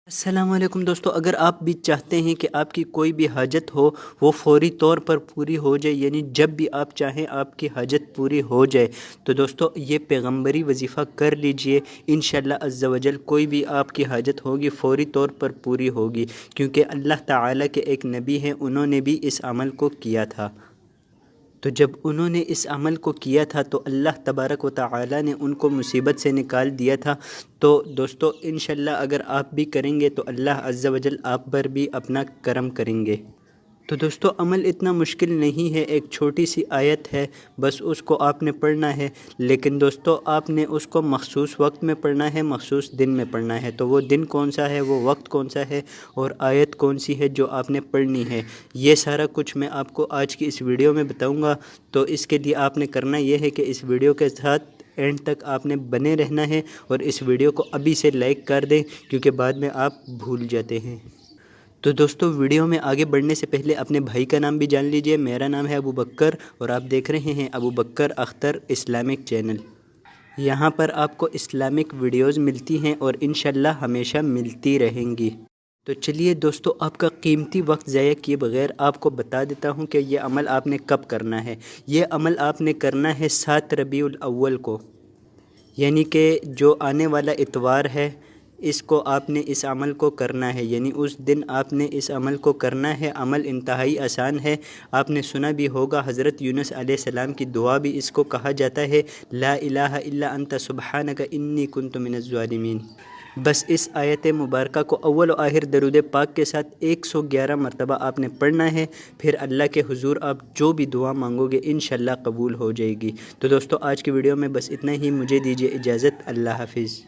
السلام علیکم دوستو، اگر آپ بھی چاہتے ہیں کہ آپ کی کوئی بھی حاجت ہو وہ فوری طور پر پوری ہو جائے، یعنی جب بھی آپ چاہیں آپ کی حاجت پوری ہو جائے، تو دوستو یہ پیغمبری وظیفہ کر لیجئے۔ انشاءاللہ عز و جل کوئی بھی آپ کی حاجت ہوگی فوری طور پر پوری ہوگی، کیونکہ اللہ تعالیٰ کے ایک نبی ہیں، انہوں نے بھی اس عمل کو کیا تھا۔ تو جب انہوں نے اس عمل کو کیا تھا تو اللہ تبارک و تعالیٰ نے ان کو مصیبت سے نکال دیا تھا۔ تو دوستو انشاءاللہ اگر آپ بھی کریں گے تو اللہ عز و جل آپ پر بھی اپنا کرم کریں گے۔ تو دوستو عمل اتنا مشکل نہیں ہے، ایک چھوٹی سی آیت ہے، بس اس کو آپ نے پڑھنا ہے، لیکن دوستو آپ نے اس کو مخصوص وقت میں پڑھنا ہے، مخصوص دن میں پڑھنا ہے۔ تو وہ دن کون سا ہے، وہ وقت کون سا ہے، اور آیت کون سی ہے جو آپ نے پڑھنی ہے، یہ سارا کچھ میں آپ کو آج کی اس ویڈیو میں بتاؤں گا۔ تو اس کے لیے آپ نے کرنا یہ ہے کہ اس ویڈیو کے ساتھ اینڈ تک آپ نے بنے رہنا ہے، اور اس ویڈیو کو ابھی سے لائک کر دیں، کیونکہ بعد میں آپ بھول جاتے ہیں۔ تو دوستو ویڈیو میں آگے بڑھنے سے پہلے اپنے بھائی کا نام بھی جان لیجئے۔ میرا نام ہے ابو بکر اور آپ دیکھ رہے ہیں ابو بکر اختر اسلامک چینل۔ یہاں پر آپ کو اسلامک ویڈیوز ملتی ہیں اور انشاءاللہ ہمیشہ ملتی رہیں گی۔ تو چلیے دوستو آپ کا قیمتی وقت ضائع کیے بغیر آپ کو بتا دیتا ہوں کہ یہ عمل آپ نے کب کرنا ہے۔ یہ عمل آپ نے کرنا ہے 7 ربیع الاول کو، یعنی کہ جو آنے والا اتوار ہے، اس کو آپ نے اس عمل کو کرنا ہے، یعنی اس دن آپ نے اس عمل کو کرنا ہے۔ عمل انتہائی آسان ہے، آپ نے سنا بھی ہوگا، حضرت یونس علیہ السلام کی دعا بھی اس کو کہا جاتا ہے، لا الہ الا انت سبحانک انی کنت من الظالمین۔ بس اس آیت مبارکہ کو اول و آخر درود پاک کے ساتھ 111 مرتبہ آپ نے پڑھنا ہے، پھر اللہ کے حضور آپ جو بھی دعا مانگو گے انشاءاللہ قبول ہو جائے گی۔ تو دوستو آج کی ویڈیو میں بس اتنا ہی، مجھے دیجیے اجازت، اللہ حافظ۔